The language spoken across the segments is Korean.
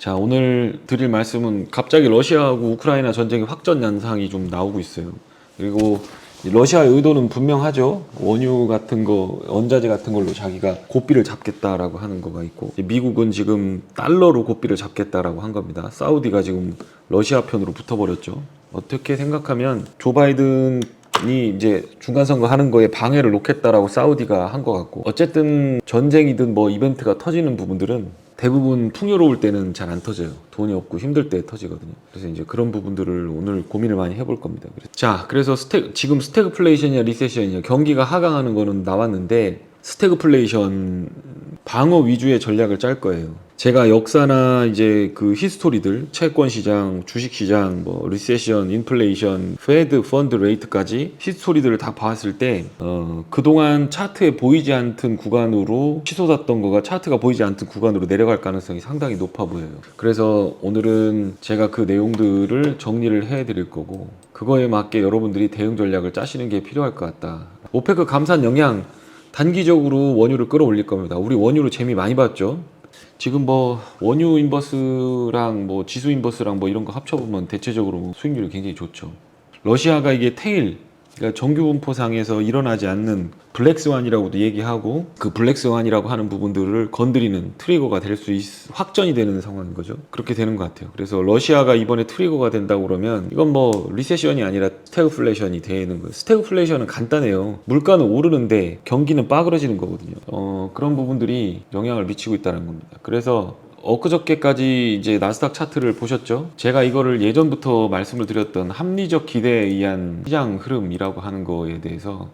자, 오늘 드릴 말씀은 갑자기 러시아하고 우크라이나 전쟁의 확전 양상이 좀 나오고 있어요. 그리고 러시아의 의도는 분명하죠. 원유 같은 거, 원자재 같은 걸로 자기가 고삐를 잡겠다라고 하는 거가 있고, 미국은 지금 달러로 고삐를 잡겠다라고 한 겁니다. 사우디가 지금 러시아 편으로 붙어버렸죠. 어떻게 생각하면 조 바이든이 이제 중간선거 하는 거에 방해를 놓겠다라고 사우디가 한 것 같고, 어쨌든 전쟁이든 뭐 이벤트가 터지는 부분들은 대부분 풍요로울 때는 잘 안 터져요. 돈이 없고 힘들 때 터지거든요. 그래서 이제 그런 부분들을 오늘 고민을 많이 해볼 겁니다. 그래서 지금 스태그플레이션이냐 리세션이냐, 경기가 하강하는 거는 나왔는데 스태그플레이션 방어 위주의 전략을 짤 거예요. 제가 역사나 이제 그 히스토리들, 채권 시장, 주식 시장, 뭐 리세션, 인플레이션, 페드 펀드 레이트까지 히스토리들을 다 봤을 때 그동안 차트에 보이지 않던 구간으로 치솟았던 거가 차트가 보이지 않던 구간으로 내려갈 가능성이 상당히 높아 보여요. 그래서 오늘은 제가 그 내용들을 정리를 해 드릴 거고, 그거에 맞게 여러분들이 대응 전략을 짜시는 게 필요할 것 같다. 오페크 감산 영향, 단기적으로 원유를 끌어올릴 겁니다. 우리 원유로 재미 많이 봤죠? 지금 뭐 원유 인버스랑 뭐 지수 인버스랑 뭐 이런 거 합쳐보면 대체적으로 수익률이 굉장히 좋죠. 러시아가 이게 테일, 그러니까 정규 분포상에서 일어나지 않는 블랙스완이라고도 얘기하고, 그 블랙스완이라고 하는 부분들을 건드리는 트리거가 될 수 확전이 되는 상황인 거죠. 그렇게 되는 것 같아요. 그래서 러시아가 이번에 트리거가 된다고 그러면 이건 뭐 리세션이 아니라 스태그플레이션이 되는 거예요. 스태그플레이션은 간단해요. 물가는 오르는데 경기는 빠그러지는 거거든요. 그런 부분들이 영향을 미치고 있다는 겁니다. 그래서 엊그저께까지 이제 나스닥 차트를 보셨죠? 제가 이거를 예전부터 말씀을 드렸던 합리적 기대에 의한 시장 흐름이라고 하는 거에 대해서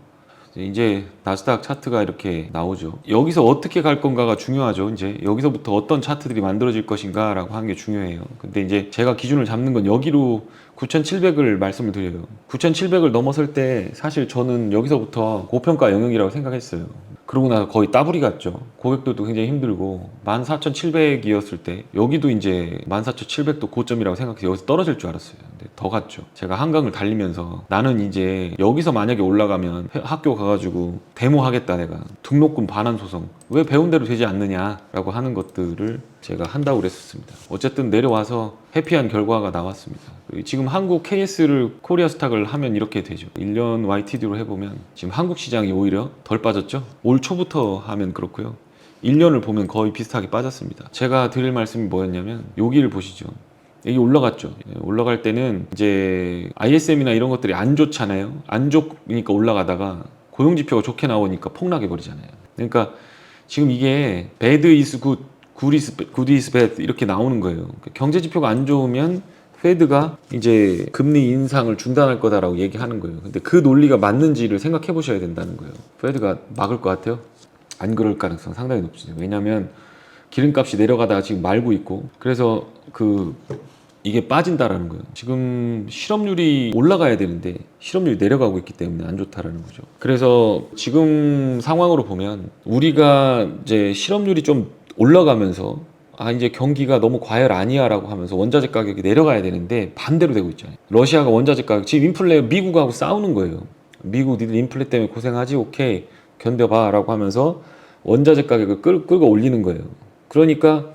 이제 나스닥 차트가 이렇게 나오죠. 여기서 어떻게 갈 건가가 중요하죠. 이제 여기서부터 어떤 차트들이 만들어질 것인가 라고 하는 게 중요해요. 근데 이제 제가 기준을 잡는 건 여기로 9,700을 말씀을 드려요. 9,700을 넘었을 때 사실 저는 여기서부터 고평가 영역이라고 생각했어요. 그러고 나서 거의 따블이 갔죠. 고객들도 굉장히 힘들고 14,700이었을 때 여기도 이제 14,700도 고점이라고 생각해서 여기서 떨어질 줄 알았어요. 근데 더 갔죠. 제가 한강을 달리면서 나는 이제 여기서 만약에 올라가면 학교 가가지고 데모하겠다, 내가 등록금 반환 소송 왜 배운 대로 되지 않느냐라고 하는 것들을 제가 한다고 그랬었습니다. 어쨌든 내려와서 해피한 결과가 나왔습니다. 지금 한국 KS를 코리아 스탁을 하면 이렇게 되죠. 1년 YTD로 해보면 지금 한국 시장이 오히려 덜 빠졌죠. 올 초부터 하면 그렇고요. 1년을 보면 거의 비슷하게 빠졌습니다. 제가 드릴 말씀이 뭐였냐면 여기를 보시죠. 여기 올라갔죠. 올라갈 때는 이제 ISM이나 이런 것들이 안 좋잖아요. 안 좋으니까 올라가다가 고용지표가 좋게 나오니까 폭락해 버리잖아요. 그러니까 지금 이게 bad is good, good is bad 이렇게 나오는 거예요. 경제 지표가 안 좋으면 페드가 이제 금리 인상을 중단할 거다라고 얘기하는 거예요. 근데 그 논리가 맞는지를 생각해 보셔야 된다는 거예요. 페드가 막을 것 같아요? 안 그럴 가능성 상당히 높죠. 왜냐하면 기름값이 내려가다가 지금 말고 있고, 그래서 이게 빠진다라는 거예요. 지금 실업률이 올라가야 되는데 실업률이 내려가고 있기 때문에 안 좋다라는 거죠. 그래서 지금 상황으로 보면 우리가 이제 실업률이 좀 올라가면서 이제 경기가 너무 과열 아니야 라고 하면서 원자재 가격이 내려가야 되는데 반대로 되고 있잖아요. 러시아가 원자재 가격, 지금 인플레 미국하고 싸우는 거예요. 미국 니들 인플레 때문에 고생하지? 오케이 견뎌봐 라고 하면서 원자재 가격을 끌고 올리는 거예요. 그러니까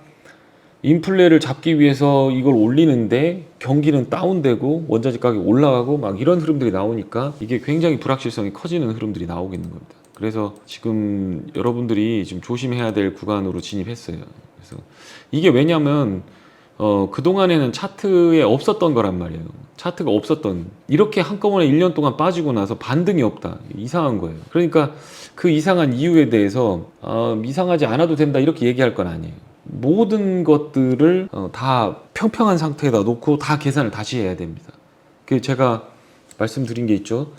인플레를 잡기 위해서 이걸 올리는데 경기는 다운되고 원자재 가격이 올라가고 막 이런 흐름들이 나오니까 이게 굉장히 불확실성이 커지는 흐름들이 나오고 있는 겁니다. 그래서 지금 여러분들이 지금 조심해야 될 구간으로 진입했어요. 그래서 이게 왜냐면 그동안에는 차트에 없었던 거란 말이에요. 차트가 없었던, 이렇게 한꺼번에 1년 동안 빠지고 나서 반등이 없다, 이상한 거예요. 그러니까 그 이상한 이유에 대해서 이상하지 않아도 된다 이렇게 얘기할 건 아니에요. 모든 것들을 다 평평한 상태에다 놓고 다 계산을 다시 해야 됩니다. 그 제가 말씀드린 게 있죠.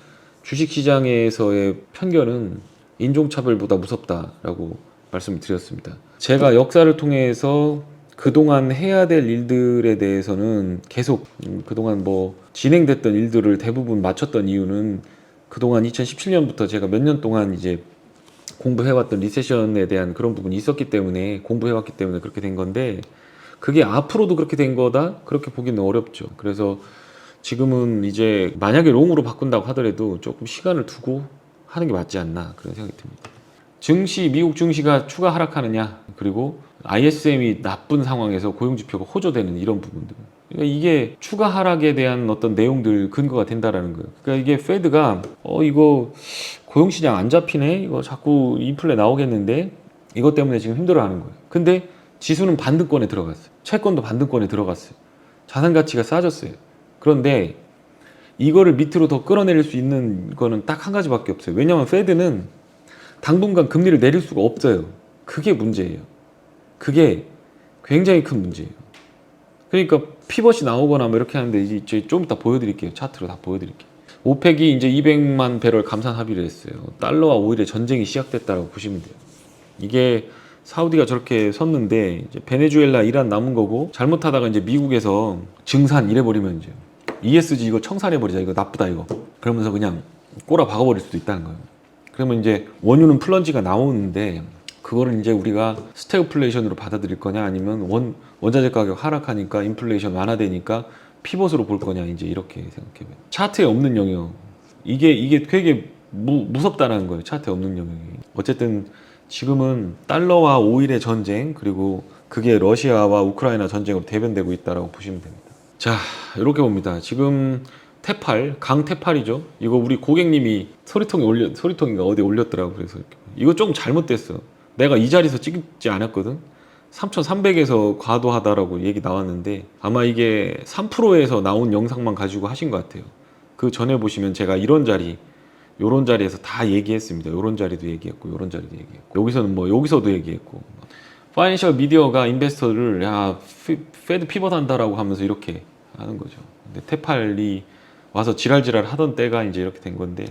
주식시장에서의 편견은 인종차별보다 무섭다라고 말씀을 드렸습니다. 제가 역사를 통해서 그동안 해야 될 일들에 대해서는 계속 그동안 뭐 진행됐던 일들을 대부분 마쳤던 이유는 그동안 2017년부터 제가 몇 년 동안 이제 공부해왔던 리세션에 대한 그런 부분이 있었기 때문에, 공부해왔기 때문에 그렇게 된 건데, 그게 앞으로도 그렇게 된 거다? 그렇게 보기는 어렵죠. 그래서 지금은 이제 만약에 롱으로 바꾼다고 하더라도 조금 시간을 두고 하는 게 맞지 않나 그런 생각이 듭니다. 증시, 미국 증시가 추가 하락하느냐, 그리고 ISM이 나쁜 상황에서 고용지표가 호조되는 이런 부분들. 그러니까 이게 추가 하락에 대한 어떤 내용들 근거가 된다라는 거예요. 그러니까 이게 페드가 이거 고용시장 안 잡히네, 이거 자꾸 인플레 나오겠는데 이것 때문에 지금 힘들어하는 거예요. 근데 지수는 반등권에 들어갔어요. 채권도 반등권에 들어갔어요. 자산 가치가 싸졌어요. 그런데 이거를 밑으로 더 끌어내릴 수 있는 거는 딱 한 가지밖에 없어요. 왜냐하면 페드는 당분간 금리를 내릴 수가 없어요. 그게 문제예요. 그게 굉장히 큰 문제예요. 그러니까 피벗이 나오거나 뭐 이렇게 하는데 이제 좀 이따 보여드릴게요. 차트로 다 보여드릴게요. 오펙이 이제 200만 배럴 감산 합의를 했어요. 달러와 오일의 전쟁이 시작됐다고 보시면 돼요. 이게 사우디가 저렇게 섰는데 이제 베네수엘라, 이란 남은 거고, 잘못하다가 이제 미국에서 증산 이래버리면 이제 ESG 이거 청산해버리자, 이거 나쁘다 이거, 그러면서 그냥 꼬라 박아버릴 수도 있다는 거예요. 그러면 이제 원유는 플런지가 나오는데 그거를 이제 우리가 스태그플레이션으로 받아들일 거냐, 아니면 원자재 가격 하락하니까 인플레이션 완화되니까 피벗으로 볼 거냐, 이제 이렇게 생각해봐요. 차트에 없는 영역, 이게 되게 무섭다는 거예요. 차트에 없는 영역이. 어쨌든 지금은 달러와 오일의 전쟁, 그리고 그게 러시아와 우크라이나 전쟁으로 대변되고 있다고 보시면 됩니다. 자, 이렇게 봅니다. 지금 테팔, 강테팔이죠. 이거 우리 고객님이 소리통인가 어디 올렸더라고. 그래서 이거 좀 잘못됐어. 내가 이 자리에서 찍지 않았거든. 3,300에서 과도하다라고 얘기 나왔는데 아마 이게 3%에서 나온 영상만 가지고 하신 것 같아요. 그 전에 보시면 제가 이런 자리, 요런 자리에서 다 얘기했습니다. 요런 자리도 얘기했고, 요런 자리도 얘기했고, 여기서는 뭐 여기서도 얘기했고, 파이낸셜 미디어가 인베스터를 페드 피벗 한다라고 하면서 이렇게 하는 거죠. 근데 테팔이 와서 지랄지랄 하던 때가 이제 이렇게 된 건데,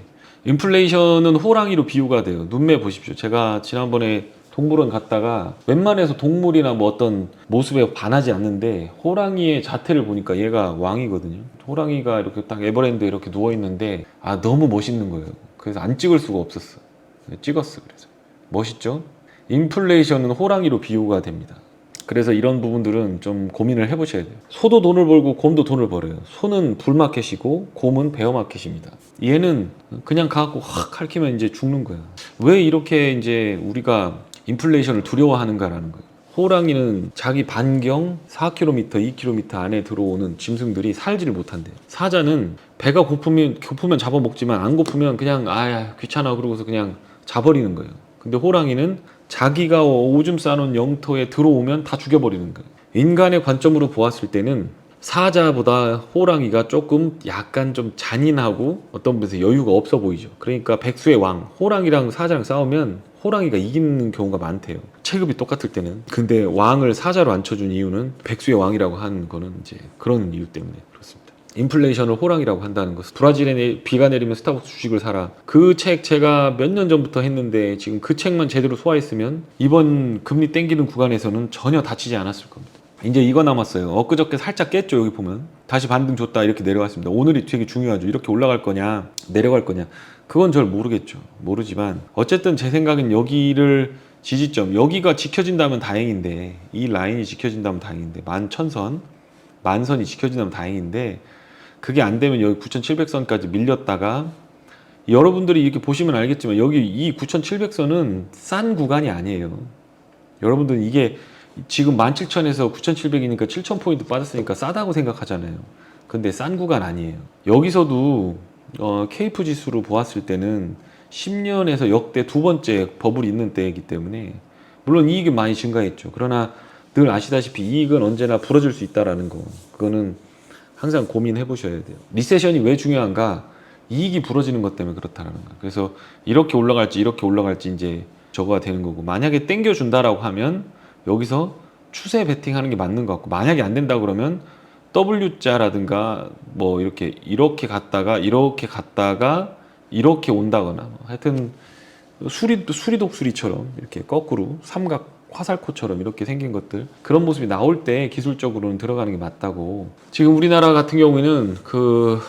인플레이션은 호랑이로 비유가 돼요. 눈매 보십시오. 제가 지난번에 동물원 갔다가 웬만해서 동물이나 뭐 어떤 모습에 반하지 않는데 호랑이의 자태를 보니까 얘가 왕이거든요. 호랑이가 이렇게 딱 에버랜드에 이렇게 누워있는데 너무 멋있는 거예요. 그래서 안 찍을 수가 없었어. 찍었어. 그래서 멋있죠? 인플레이션은 호랑이로 비유가 됩니다. 그래서 이런 부분들은 좀 고민을 해보셔야 돼요. 소도 돈을 벌고 곰도 돈을 벌어요. 소는 불마켓이고 곰은 베어마켓입니다. 얘는 그냥 가갖고 확 핥히면 이제 죽는 거야. 왜 이렇게 이제 우리가 인플레이션을 두려워하는가라는 거예요. 호랑이는 자기 반경 4km, 2km 안에 들어오는 짐승들이 살지를 못한대요. 사자는 배가 고프면 잡아먹지만 안 고프면 그냥 귀찮아 그러고서 그냥 자버리는 거예요. 근데 호랑이는 자기가 오줌 싸놓은 영토에 들어오면 다 죽여버리는 거예요. 인간의 관점으로 보았을 때는 사자보다 호랑이가 조금 약간 좀 잔인하고 어떤 부분에서 여유가 없어 보이죠. 그러니까 백수의 왕, 호랑이랑 사자랑 싸우면 호랑이가 이기는 경우가 많대요. 체급이 똑같을 때는. 근데 왕을 사자로 앉혀준 이유는 백수의 왕이라고 하는 거는 이제 그런 이유 때문에 그렇습니다. 인플레이션을 호랑이라고 한다는 것. 브라질에 비가 내리면 스타벅스 주식을 사라. 그 책 제가 몇 년 전부터 했는데 지금 그 책만 제대로 소화했으면 이번 금리 땡기는 구간에서는 전혀 다치지 않았을 겁니다. 이제 이거 남았어요. 엊그저께 살짝 깼죠. 여기 보면 다시 반등 줬다 이렇게 내려갔습니다. 오늘이 되게 중요하죠. 이렇게 올라갈 거냐 내려갈 거냐, 그건 잘 모르겠죠. 모르지만 어쨌든 제 생각엔 여기를 지지점, 여기가 지켜진다면 다행인데, 이 라인이 지켜진다면 다행인데, 11,000선 만선이 지켜진다면 다행인데, 그게 안 되면 여기 9,700선까지 밀렸다가, 여러분들이 이렇게 보시면 알겠지만 여기 이 9,700선은 싼 구간이 아니에요. 여러분들은 이게 지금 17,000에서 9,700이니까 7,000포인트 빠졌으니까 싸다고 생각하잖아요. 근데 싼 구간 아니에요. 여기서도 케이프 지수로 보았을 때는 10년에서 역대 두 번째 버블이 있는 때이기 때문에 물론 이익이 많이 증가했죠. 그러나 늘 아시다시피 이익은 언제나 부러질 수 있다라는 거, 그거는 항상 고민해 보셔야 돼요. 리세션이 왜 중요한가? 이익이 부러지는 것 때문에 그렇다라는 거. 그래서 이렇게 올라갈지 이제 저거가 되는 거고, 만약에 땡겨준다라고 하면 여기서 추세 베팅하는 게 맞는 것 같고, 만약에 안 된다 그러면 W자라든가 뭐 이렇게 갔다가 이렇게 온다거나, 하여튼 수리독수리처럼 이렇게 거꾸로 삼각 화살코처럼 이렇게 생긴 것들, 그런 모습이 나올 때 기술적으로는 들어가는 게 맞다고. 지금 우리나라 같은 경우에는 그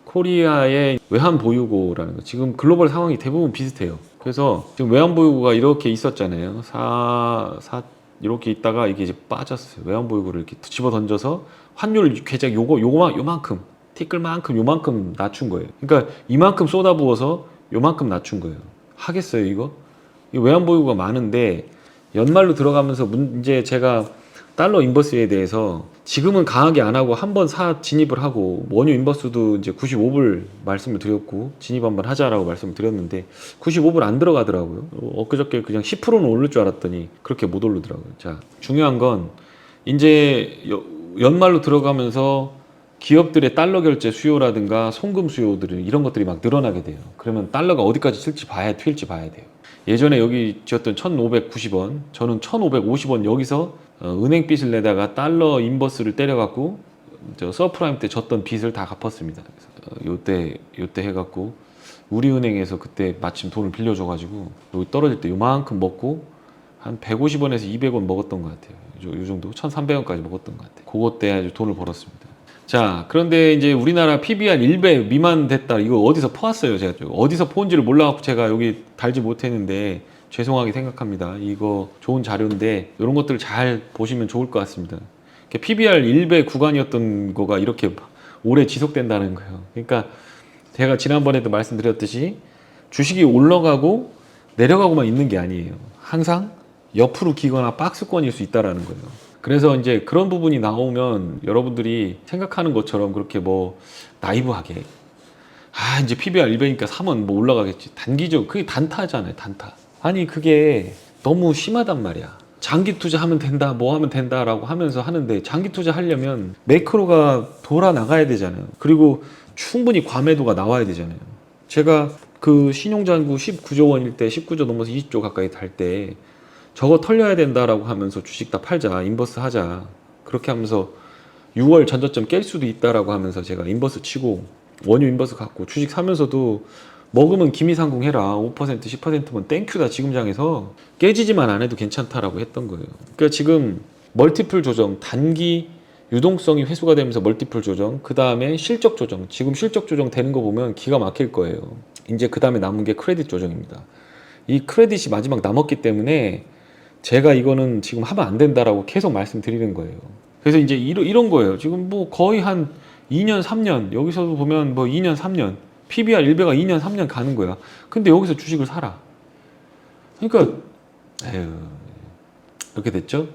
코리아의 외환보유고라는 거, 지금 글로벌 상황이 대부분 비슷해요. 그래서 지금 외환보유고가 이렇게 있었잖아요. 이렇게 있다가 이게 이제 빠졌어요. 외환보유고를 이렇게 집어 던져서 환율 계좌 요만큼 티끌만큼 요만큼 낮춘 거예요. 그러니까 이만큼 쏟아부어서 요만큼 낮춘 거예요. 하겠어요 이거? 이 외환 보유고가 많은데 연말로 들어가면서 문제 제가 달러 인버스에 대해서 지금은 강하게 안 하고 한번 진입을 하고 원유 인버스도 이제 95불 말씀을 드렸고 진입 한번 하자라고 말씀을 드렸는데 95불 안 들어가더라고요. 엊그저께 그냥 10%는 오를 줄 알았더니 그렇게 못 오르더라고요. 자, 중요한 건 이제 연말로 들어가면서 기업들의 달러 결제 수요라든가 송금 수요들은 이런 것들이 막 늘어나게 돼요. 그러면 달러가 어디까지 튈지 봐야 돼요. 예전에 여기 지었던 1,590원, 저는 1,550원 여기서 은행 빚을 내다가 달러 인버스를 때려갖고 저 서프라임 때 졌던 빚을 다 갚았습니다. 요때 해갖고 우리은행에서 그때 마침 돈을 빌려줘가지고 여기 떨어질 때 요만큼 먹고 한 150원에서 200원 먹었던 것 같아요. 요 정도 1,300원까지 먹었던 것 같아요. 그거 때 아주 돈을 벌었습니다. 자, 그런데 이제 우리나라 PBR 1배 미만 됐다. 이거 어디서 퍼왔어요? 제가 어디서 퍼온지를 몰라갖고 제가 여기 달지 못했는데 죄송하게 생각합니다. 이거 좋은 자료인데 이런 것들 잘 보시면 좋을 것 같습니다. PBR 1배 구간이었던 거가 이렇게 오래 지속된다는 거예요. 그러니까 제가 지난번에도 말씀드렸듯이 주식이 올라가고 내려가고만 있는 게 아니에요. 항상 옆으로 기거나 박스권일 수 있다라는 거예요. 그래서 이제 그런 부분이 나오면 여러분들이 생각하는 것처럼 그렇게 뭐 나이브하게 이제 PBR 1배니까 사면 뭐 올라가겠지. 단기적 그게 단타잖아요. 단타. 아니 그게 너무 심하단 말이야. 장기 투자하면 된다, 뭐 하면 된다라고 하면서 하는데 장기 투자하려면 매크로가 돌아 나가야 되잖아요. 그리고 충분히 과매도가 나와야 되잖아요. 제가 그 신용잔고 19조 원일 때 19조 넘어서 20조 가까이 달 때 저거 털려야 된다라고 하면서 주식 다 팔자, 인버스 하자. 그렇게 하면서 6월 전저점 깰 수도 있다라고 하면서 제가 인버스 치고 원유 인버스 갖고 주식 사면서도 먹으면 기미상궁 해라. 5% 10%면 땡큐다. 지금 장에서 깨지지만 안 해도 괜찮다라고 했던 거예요. 그러니까 지금 멀티플 조정, 단기 유동성이 회수가 되면서 멀티플 조정, 그 다음에 실적 조정. 지금 실적 조정 되는 거 보면 기가 막힐 거예요. 이제 그 다음에 남은 게 크레딧 조정입니다. 이 크레딧이 마지막 남았기 때문에 제가 이거는 지금 하면 안 된다라고 계속 말씀드리는 거예요. 그래서 이제 이런 거예요. 지금 뭐 거의 한 2년, 3년, 여기서도 보면 뭐 2년, 3년, PBR 1배가 2년, 3년 가는 거야. 근데 여기서 주식을 사라. 그러니까, 이렇게 됐죠?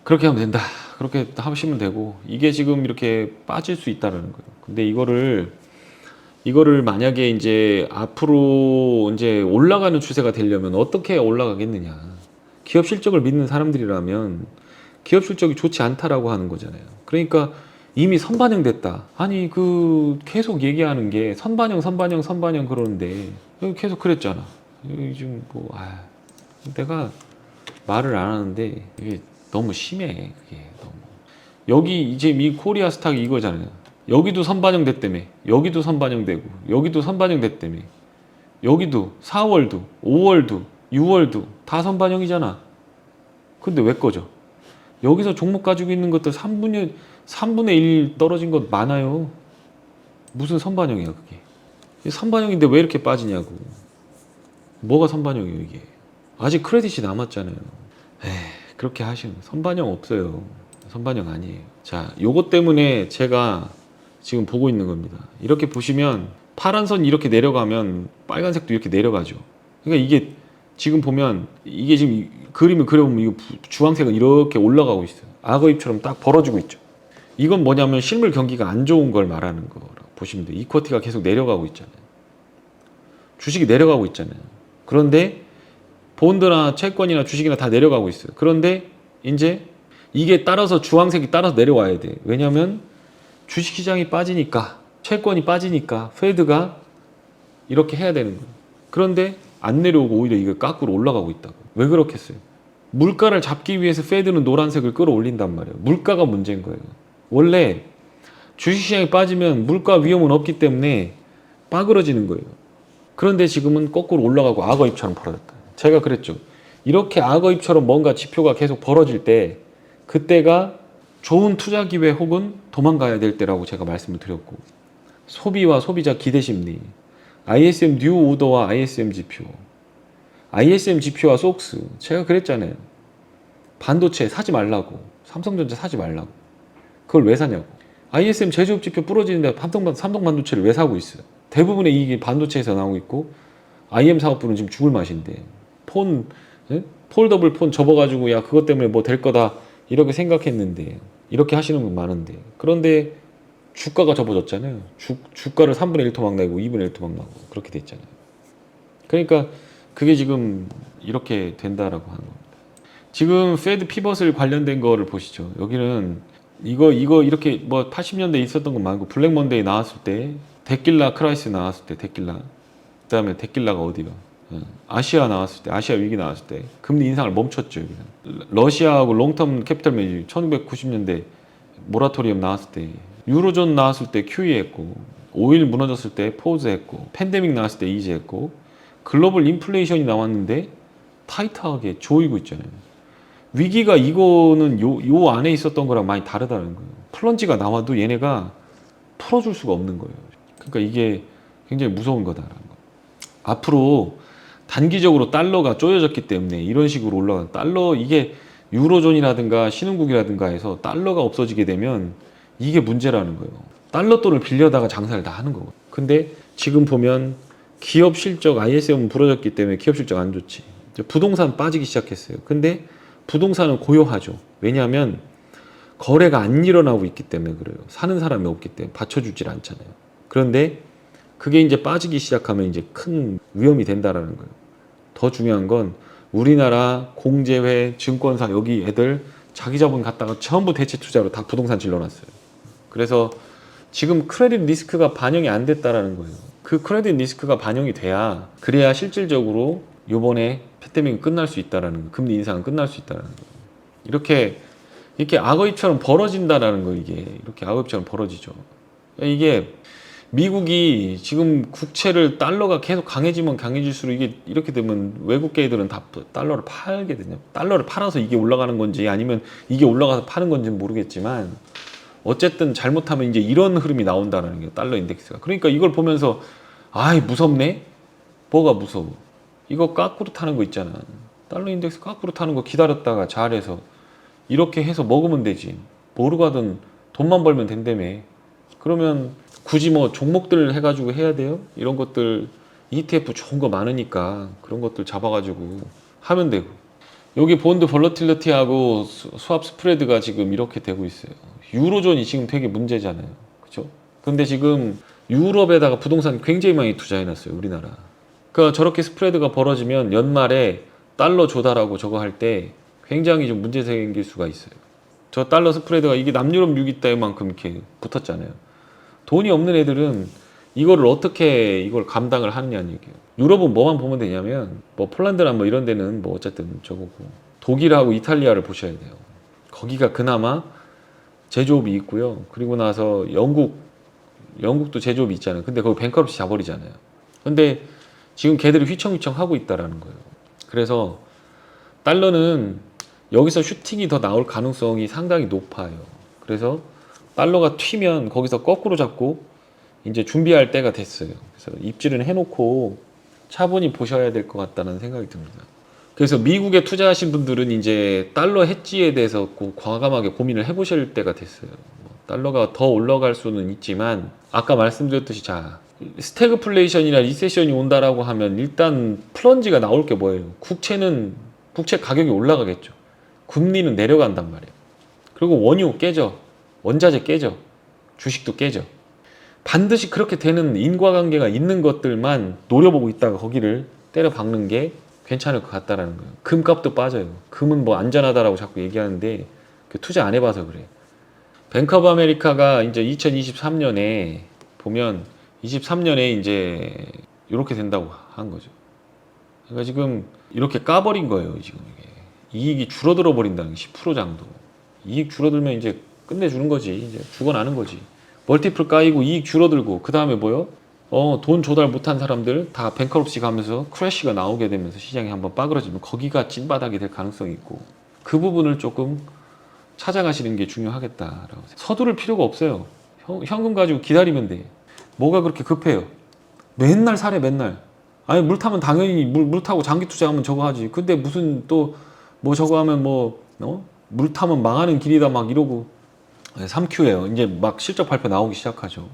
그렇게 하면 된다. 그렇게 하시면 되고, 이게 지금 이렇게 빠질 수 있다는 거예요. 근데 이거를 만약에 이제 앞으로 이제 올라가는 추세가 되려면 어떻게 올라가겠느냐. 기업 실적을 믿는 사람들이라면 기업 실적이 좋지 않다라고 하는 거잖아요. 그러니까 이미 선반영됐다. 아니 그 계속 얘기하는 게 선반영 그러는데 계속 그랬잖아. 요즘 뭐 내가 말을 안 하는데 이게 너무 심해. 그게 너무. 여기 이제 이 코리아 스탁이 이거잖아요. 여기도 선반영됐다며. 여기도 선반영되고 여기도 선반영됐다며. 여기도 4월도 5월도 6월도 다 선반영이잖아. 근데 왜 꺼져? 여기서 종목 가지고 있는 것들 3분의 1 떨어진 것 많아요. 무슨 선반영이야 그게. 선반영인데 왜 이렇게 빠지냐고. 뭐가 선반영이에요 이게. 아직 크레딧이 남았잖아요. 그렇게 하시면 선반영 없어요. 선반영 아니에요. 자, 요것 때문에 제가 지금 보고 있는 겁니다. 이렇게 보시면 파란 선이 이렇게 내려가면 빨간색도 이렇게 내려가죠. 그러니까 이게 지금 보면 이게 지금 그림을 그려보면 이거 주황색은 이렇게 올라가고 있어요. 악어입처럼 딱 벌어지고 있죠. 이건 뭐냐면 실물 경기가 안 좋은 걸 말하는 거라고 보시면 돼요. 이쿼티가 계속 내려가고 있잖아요. 주식이 내려가고 있잖아요. 그런데 본드나 채권이나 주식이나 다 내려가고 있어요. 그런데 이제 이게 따라서 주황색이 따라서 내려와야 돼. 왜냐하면 주식시장이 빠지니까 채권이 빠지니까 페드가 이렇게 해야 되는 거예요. 그런데 안 내려오고 오히려 이거 거꾸로 올라가고 있다고. 왜 그렇겠어요? 물가를 잡기 위해서 페드는 노란색을 끌어올린단 말이에요. 물가가 문제인 거예요. 원래 주식시장이 빠지면 물가 위험은 없기 때문에 빠그러지는 거예요. 그런데 지금은 거꾸로 올라가고 악어입처럼 벌어졌다. 제가 그랬죠. 이렇게 악어입처럼 뭔가 지표가 계속 벌어질 때 그때가 좋은 투자 기회 혹은 도망가야 될 때라고 제가 말씀을 드렸고, 소비와 소비자 기대 심리, ISM 뉴 오더와 ISM 지표, ISM 지표와 속스, 제가 그랬잖아요. 반도체 사지 말라고, 삼성전자 사지 말라고. 그걸 왜 사냐고. ISM 제조업 지표 부러지는데 삼성 반도체를 왜 사고 있어요? 대부분의 이익이 반도체에서 나오고 있고 IM 사업부는 지금 죽을 맛인데 폰, 예? 폴더블 폰 접어가지고 야 그것 때문에 뭐 될 거다 이렇게 생각했는데 이렇게 하시는 분 많은데 그런데 주가가 접어졌잖아요. 주가를 3분의 1 토막 내고 2분의 1 토막 나고 그렇게 됐잖아요. 그러니까 그게 지금 이렇게 된다라고 하는 겁니다. 지금 페드 피벗을 관련된 거를 보시죠. 여기는 이거 이렇게 뭐 80년대 있었던 거 말고 블랙 먼데이 나왔을 때 데킬라 크라이스 나왔을 때 데킬라 그다음에 데킬라가 어디요? 아시아 나왔을 때 아시아 위기 나왔을 때 금리 인상을 멈췄죠. 여기는. 러시아하고 롱텀 캐피탈 매니지 1990년대 모라토리엄 나왔을 때 유로존 나왔을 때 QE 했고 오일 무너졌을 때 포즈 했고 팬데믹 나왔을 때 이지 했고 글로벌 인플레이션이 나왔는데 타이트하게 조이고 있잖아요. 위기가 이거는 요 안에 있었던 거랑 많이 다르다는 거예요. 플런지가 나와도 얘네가 풀어줄 수가 없는 거예요. 그러니까 이게 굉장히 무서운 거다라는 거. 앞으로 단기적으로 달러가 쪼여졌기 때문에 이런 식으로 올라가는 달러 이게 유로존이라든가 신흥국이라든가 해서 달러가 없어지게 되면 이게 문제라는 거예요. 달러 돈을 빌려다가 장사를 다 하는 거고. 근데 지금 보면 기업 실적 ISM은 부러졌기 때문에 기업 실적 안 좋지. 부동산 빠지기 시작했어요. 근데 부동산은 고요하죠. 왜냐하면 거래가 안 일어나고 있기 때문에 그래요. 사는 사람이 없기 때문에 받쳐주질 않잖아요. 그런데 그게 이제 빠지기 시작하면 이제 큰 위험이 된다라는 거예요. 더 중요한 건 우리나라 공제회, 증권사 여기 애들 자기 자본 갖다가 전부 대체 투자로 다 부동산 질러놨어요. 그래서 지금 크레딧 리스크가 반영이 안 됐다라는 거예요. 그 크레딧 리스크가 반영이 돼야 그래야 실질적으로 요번에 팬데믹이 끝날 수 있다라는 거예요. 금리 인상은 끝날 수 있다라는 거예요. 이렇게 악어입처럼 벌어진다라는 거 이게 이렇게 악어입처럼 벌어지죠. 이게 미국이 지금 국채를 달러가 계속 강해지면 강해질수록 이게 이렇게 되면 외국계들은 다 달러를 팔게 되냐. 달러를 팔아서 이게 올라가는 건지 아니면 이게 올라가서 파는 건지는 모르겠지만 어쨌든 잘못하면 이제 이런 흐름이 나온다는 게 달러 인덱스가. 그러니까 이걸 보면서 아이 무섭네? 뭐가 무서워? 이거 까꾸로 타는 거 있잖아. 달러 인덱스 까꾸로 타는 거 기다렸다가 잘해서 이렇게 해서 먹으면 되지. 뭐로 가든 돈만 벌면 된다며. 그러면 굳이 뭐 종목들 해가지고 해야 돼요? 이런 것들 ETF 좋은 거 많으니까 그런 것들 잡아가지고 하면 되고. 여기 본드 볼러틸리티하고 스왑 스프레드가 지금 이렇게 되고 있어요. 유로존이 지금 되게 문제잖아요. 그죠? 근데 지금 유럽에다가 부동산 굉장히 많이 투자해놨어요. 우리나라. 그러니까 저렇게 스프레드가 벌어지면 연말에 달러 조달하고 저거 할 때 굉장히 좀 문제 생길 수가 있어요. 저 달러 스프레드가 이게 남유럽 6위 때만큼 이렇게 붙었잖아요. 돈이 없는 애들은 이거를 어떻게 이걸 감당을 하느냐는 얘기예요. 유럽은 뭐만 보면 되냐면 뭐 폴란드나 뭐 이런 데는 뭐 어쨌든 저거고 독일하고 이탈리아를 보셔야 돼요. 거기가 그나마 제조업이 있고요. 그리고 나서 영국도 제조업이 있잖아요. 근데 거기 뱅크럽시 자버리잖아요. 근데 지금 걔들이 휘청휘청 하고 있다라는 거예요. 그래서 달러는 여기서 슈팅이 더 나올 가능성이 상당히 높아요. 그래서 달러가 튀면 거기서 거꾸로 잡고 이제 준비할 때가 됐어요. 그래서 입질은 해놓고 차분히 보셔야 될 것 같다는 생각이 듭니다. 그래서 미국에 투자하신 분들은 이제 달러 해지에 대해서 과감하게 고민을 해보실 때가 됐어요. 달러가 더 올라갈 수는 있지만 아까 말씀드렸듯이 자 스태그플레이션이나 리세션이 온다라고 하면 일단 플런지가 나올 게 뭐예요? 국채 가격이 올라가겠죠. 금리는 내려간단 말이에요. 그리고 원유 깨져. 원자재 깨져. 주식도 깨져. 반드시 그렇게 되는 인과관계가 있는 것들만 노려보고 있다가 거기를 때려 박는 게 괜찮을 것 같다라는 거예요. 금값도 빠져요. 금은 뭐 안전하다라고 자꾸 얘기하는데 투자 안 해봐서 그래. 뱅크 오브 아메리카가 이제 2023년에 보면 23년에 이제 이렇게 된다고 한 거죠. 그러니까 지금 이렇게 까버린 거예요. 지금 이게 이익이 줄어들어 버린다는 게 10% 정도. 이익 줄어들면 이제 끝내주는 거지. 이제 죽어나는 거지. 멀티플 까이고 이익 줄어들고 그 다음에 뭐요? 돈 조달 못한 사람들 다 뱅크럽시 가면서 크래시가 나오게 되면서 시장이 한번 빠그러지면 거기가 찐바닥이 될 가능성이 있고 그 부분을 조금 찾아가시는 게 중요하겠다라고 생각해요. 서두를 필요가 없어요. 현금 가지고 기다리면 돼. 뭐가 그렇게 급해요? 맨날 사래 맨날. 아니 물 타면 당연히 물 타고 장기 투자하면 저거 하지. 근데 무슨 또 뭐 저거 하면 물 타면 망하는 길이다 막 이러고 3Q예요. 이제 막 실적 발표 나오기 시작하죠.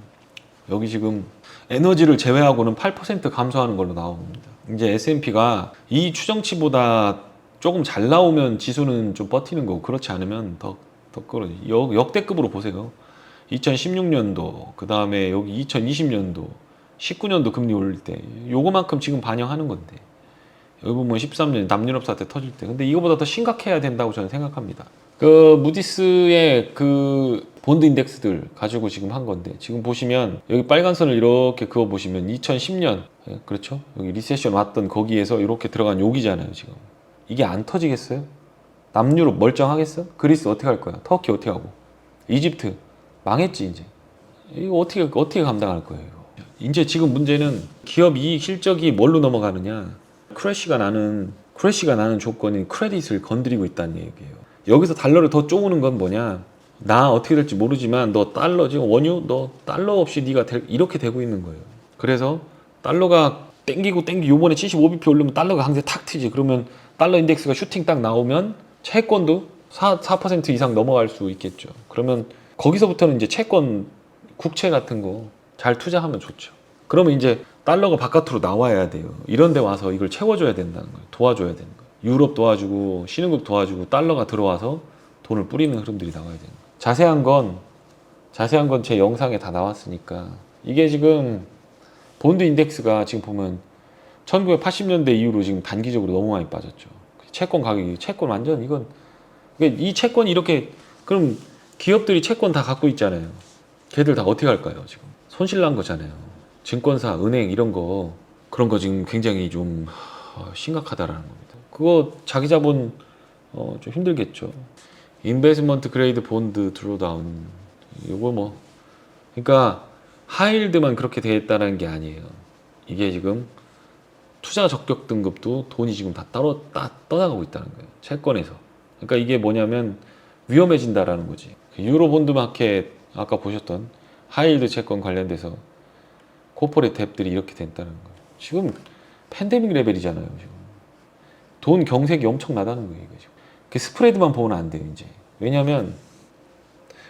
여기 지금 에너지를 제외하고는 8% 감소하는 걸로 나옵니다. 이제 S&P가 이 추정치보다 조금 잘 나오면 지수는 좀 버티는 거고, 그렇지 않으면 더 끌어요. 역대급으로 보세요. 2016년도, 그 다음에 여기 2020년도, 19년도 금리 올릴 때 요거만큼 지금 반영하는 건데, 여기 보면 13년 남유럽 사태 터질 때, 근데 이거보다 더 심각해야 된다고 저는 생각합니다. 그 무디스의 그 본드 인덱스들 가지고 지금 한 건데, 지금 보시면 여기 빨간 선을 이렇게 그어 보시면 2010년, 그렇죠? 여기 리세션 왔던 거기에서 이렇게 들어간 여기잖아요. 지금 이게 안 터지겠어요? 남유럽 멀쩡하겠어? 그리스 어떻게 할 거야? 터키 어떻게 하고? 이집트 망했지. 이제 이거 어떻게 감당할 거예요? 이제 지금 문제는 기업 이익 실적이 뭘로 넘어가느냐? 크래시가 나는 조건인 크레딧을 건드리고 있다는 얘기예요. 여기서 달러를 더 쪼우는 건 뭐냐? 나 어떻게 될지 모르지만 너 달러 지금 원유 너 달러 없이 이렇게 되고 있는 거예요. 그래서 달러가 땡기고 요번에 75bp 오르면 달러가 강세 탁 튀지. 그러면 달러 인덱스가 슈팅 딱 나오면 채권도 4% 이상 넘어갈 수 있겠죠. 그러면 거기서부터는 이제 채권 국채 같은 거 잘 투자하면 좋죠. 그러면 이제 달러가 바깥으로 나와야 돼요. 이런 데 와서 이걸 채워줘야 된다는 거예요. 도와줘야 되는 거예요. 유럽 도와주고 신흥국 도와주고 달러가 들어와서 돈을 뿌리는 흐름들이 나와야 되는 거예요. 자세한 건 제 영상에 다 나왔으니까. 이게 지금 본드 인덱스가 지금 보면 1980년대 이후로 지금 단기적으로 너무 많이 빠졌죠. 채권 가격이, 채권 완전 이건, 이 채권이 이렇게, 그럼 기업들이 채권 다 갖고 있잖아요. 걔들 다 어떻게 할까요? 지금 손실 난 거잖아요. 증권사, 은행 이런 거, 그런 거 지금 굉장히 좀 심각하다라는 겁니다. 그거 자기 자본 좀 힘들겠죠. 인베스먼트 그레이드 본드 드로다운, 이거 뭐, 그러니까 하이힐드만 그렇게 돼 있다는 게 아니에요. 이게 지금 투자 적격 등급도 돈이 지금 다 떠나가고 있다는 거예요. 채권에서. 그러니까 이게 뭐냐면 위험해진다라는 거지. 유로 본드 마켓 아까 보셨던 하이힐드 채권 관련돼서 코퍼레이트 탭들이 이렇게 됐다는 거예요. 지금 팬데믹 레벨이잖아요. 지금 돈 경색이 엄청나다는 거예요. 이게 지금. 그 스프레드만 보면 안 돼요. 이제 왜냐하면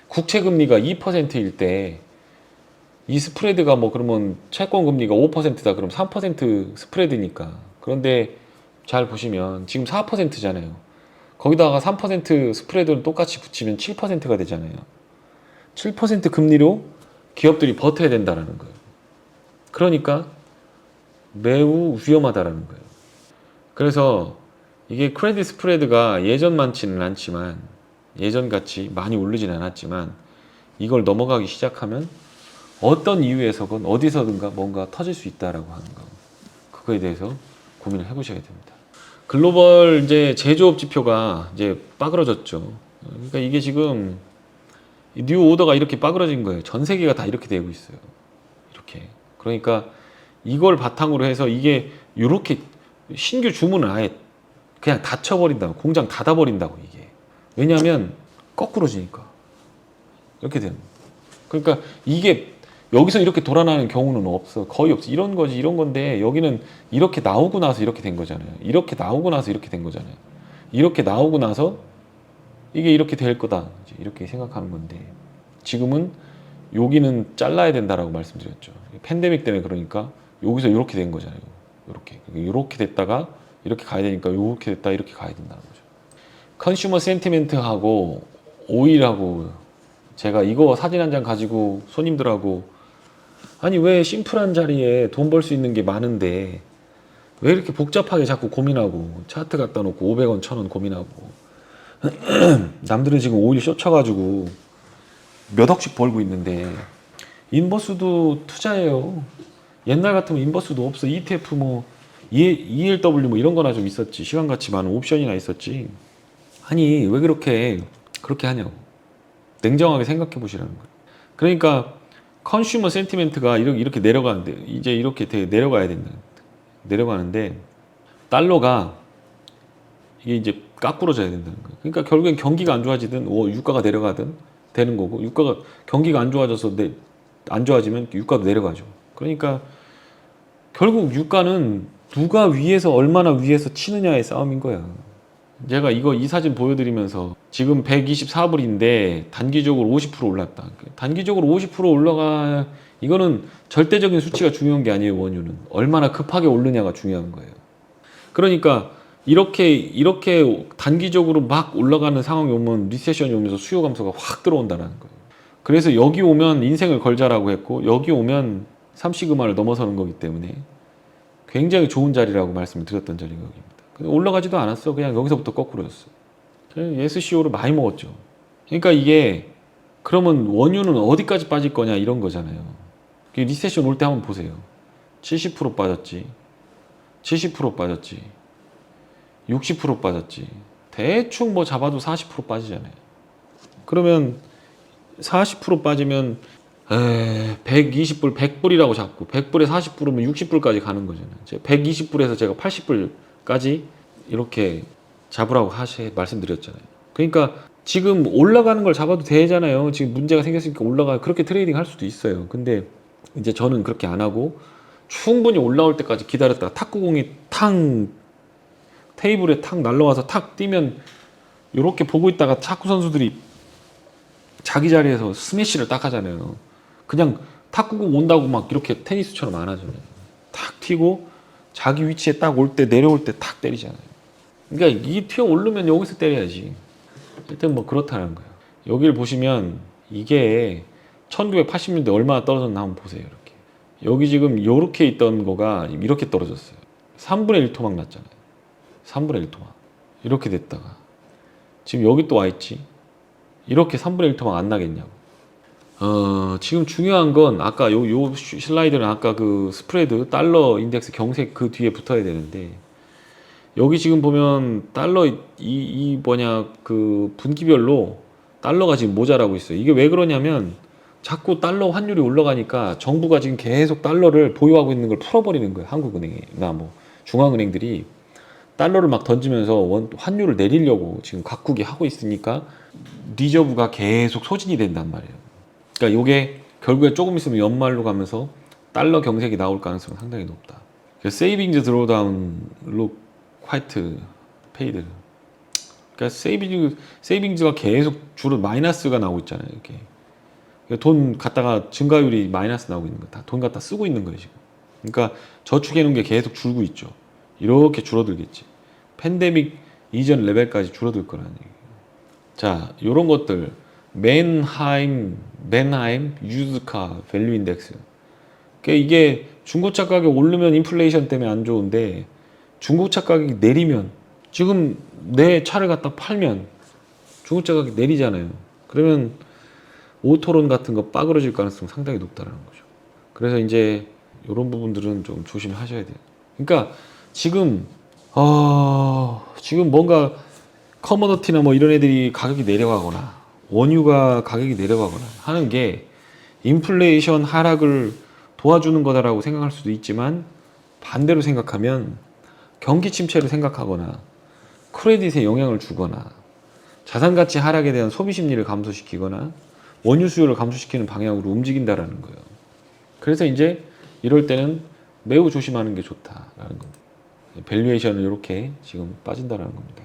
국채 금리가 2%일 때 이 스프레드가 뭐 그러면 채권 금리가 5%다 그럼 3% 스프레드니까. 그런데 잘 보시면 지금 4%잖아요. 거기다가 3% 스프레드를 똑같이 붙이면 7%가 되잖아요. 7% 금리로 기업들이 버텨야 된다라는 거예요. 그러니까 매우 위험하다라는 거예요. 그래서 이게 크레딧 스프레드가 예전만치는 않지만, 예전같이 많이 오르진 않았지만, 이걸 넘어가기 시작하면 어떤 이유에서건 어디서든가 뭔가 터질 수 있다라고 하는 거, 그거에 대해서 고민을 해보셔야 됩니다. 글로벌 이제 제조업 지표가 이제 빠그러졌죠. 그러니까 이게 지금 뉴 오더가 이렇게 빠그러진 거예요. 전 세계가 다 이렇게 되고 있어요. 이렇게. 그러니까 이걸 바탕으로 해서 이게 이렇게 신규 주문을 아예 그냥 닫혀버린다고, 공장 닫아버린다고 이게. 왜냐하면 거꾸로지니까 이렇게 되는 거예요. 그러니까 이게 여기서 이렇게 돌아나는 경우는 없어. 거의 없어. 이런 거지, 이런 건데, 여기는 이렇게 나오고 나서 이렇게 된 거잖아요. 이렇게 나오고 나서 이렇게 된 거잖아요. 이렇게 나오고 나서 이게 이렇게 될 거다. 이렇게 생각하는 건데, 지금은 여기는 잘라야 된다라고 말씀드렸죠. 팬데믹 때문에. 그러니까 여기서 이렇게 된 거잖아요. 이렇게 됐다가 이렇게 가야 되니까 이렇게 됐다 이렇게 가야 된다는 거죠. 컨슈머 센티멘트하고 오일하고, 제가 이거 사진 한 장 가지고 손님들하고, 아니 왜 심플한 자리에 돈 벌 수 있는 게 많은데 왜 이렇게 복잡하게 자꾸 고민하고, 차트 갖다 놓고 500원 1000원 고민하고 남들은 지금 오일 쇼 쳐가지고 몇 억씩 벌고 있는데, 인버스도 투자예요. 옛날 같으면 인버스도 없어. ETF 뭐 ELW 뭐 이런 거나 좀 있었지. 시간가치 많은 옵션이나 있었지. 아니 왜 그렇게 하냐고. 냉정하게 생각해 보시라는 거예요. 그러니까 컨슈머 센티멘트가 이렇게 내려가는데, 이제 이렇게 내려가야 된다. 내려가는데 달러가 이게 이제 까꾸러져야 된다는 거예요. 그러니까 결국엔 경기가 안 좋아지든 유가가 내려가든 되는 거고, 경기가 안 좋아지면 유가도 내려가죠. 그러니까 결국 유가는 누가 위에서 얼마나 위에서 치느냐의 싸움인 거야. 제가 이 사진 보여드리면서 지금 124불인데 단기적으로 50% 올랐다. 단기적으로 50% 올라가 이거는 절대적인 수치가 중요한 게 아니에요. 원유는 얼마나 급하게 오르냐가 중요한 거예요. 그러니까 이렇게 단기적으로 막 올라가는 상황이 오면 리세션이 오면서 수요 감소가 확 들어온다는 거예요. 그래서 여기 오면 인생을 걸자라고 했고 여기 오면 삼시그마를 넘어서는 거기 때문에 굉장히 좋은 자리라고 말씀을 드렸던 자리가 여기입니다. 올라가지도 않았어. 그냥 여기서부터 거꾸로였어. SCO를 많이 먹었죠. 그러니까 이게 그러면 원유는 어디까지 빠질 거냐 이런 거잖아요. 리세션 올 때 한번 보세요. 70% 빠졌지. 70% 빠졌지. 60% 빠졌지. 대충 뭐 잡아도 40% 빠지잖아요. 그러면 40% 빠지면 120불, 100불이라고 잡고 100불에 40불이면 60불까지 가는 거잖아요. 120불에서 제가 80불까지 이렇게 잡으라고 말씀드렸잖아요. 그러니까 지금 올라가는 걸 잡아도 되잖아요. 지금 문제가 생겼으니까 그렇게 트레이딩 할 수도 있어요. 근데 이제 저는 그렇게 안 하고 충분히 올라올 때까지 기다렸다가 탁구공이 테이블에 탁 날라와서 탁 뛰면 이렇게 보고 있다가 탁구 선수들이 자기 자리에서 스매시를 딱 하잖아요. 그냥 탁구공 온다고 막 이렇게 테니스처럼 안 하잖아요. 탁 튀고 자기 위치에 딱 올 때 내려올 때 탁 때리잖아요. 그러니까 이 튀어 오르면 여기서 때려야지. 일단 뭐 그렇다는 거예요. 여기를 보시면 이게 1980년대 얼마나 떨어졌나 한번 보세요. 이렇게 여기 지금 이렇게 있던 거가 이렇게 떨어졌어요. 3분의 1 토막 났잖아요. 3분의 1 토막 이렇게 됐다가 지금 여기 또 와 있지. 이렇게 3분의 1 토막 안 나겠냐고. 지금 중요한 건 아까 요 슬라이드는 아까 그 스프레드 달러 인덱스 경색 그 뒤에 붙어야 되는데 여기 지금 보면 달러 그 분기별로 달러가 지금 모자라고 있어요. 이게 왜 그러냐면 자꾸 달러 환율이 올라가니까 정부가 지금 계속 달러를 보유하고 있는 걸 풀어버리는 거예요. 한국은행이나 뭐 중앙은행들이 달러를 막 던지면서 환율을 내리려고 지금 각국이 하고 있으니까 리저브가 계속 소진이 된단 말이에요. 그러니까 이게 결국에 조금 있으면 연말로 가면서 달러 경색이 나올 가능성은 상당히 높다. 세이빙즈 드로다운 룩 화이트 페이드. 그러니까 세이빙즈가 계속 마이너스가 나오고 있잖아요. 이렇게 돈 갖다가 증가율이 마이너스 나오고 있는 거, 다 돈 갖다 쓰고 있는 거예요 지금. 그러니까 저축해 놓은 게 계속 줄고 있죠. 이렇게 줄어들겠지. 팬데믹 이전 레벨까지 줄어들 거라는 얘기예요. 자, 이런 것들 맨하임 유즈카 밸류 인덱스. 그러니까 이게 중고차 가격 오르면 인플레이션 때문에 안 좋은데 중고차 가격이 내리면 지금 내 차를 갖다 팔면 중고차 가격이 내리잖아요. 그러면 오토론 같은 거 빠그러질 가능성이 상당히 높다는 거죠. 그래서 이제 이런 부분들은 좀 조심하셔야 돼요. 그러니까 지금 뭔가 커머더티나 뭐 이런 애들이 가격이 내려가거나 원유가 가격이 내려가거나 하는 게 인플레이션 하락을 도와주는 거다라고 생각할 수도 있지만 반대로 생각하면 경기 침체를 생각하거나 크레딧에 영향을 주거나 자산 가치 하락에 대한 소비 심리를 감소시키거나 원유 수요를 감소시키는 방향으로 움직인다라는 거예요. 그래서 이제 이럴 때는 매우 조심하는 게 좋다라는 겁니다. 밸류에이션은 이렇게 지금 빠진다라는 겁니다.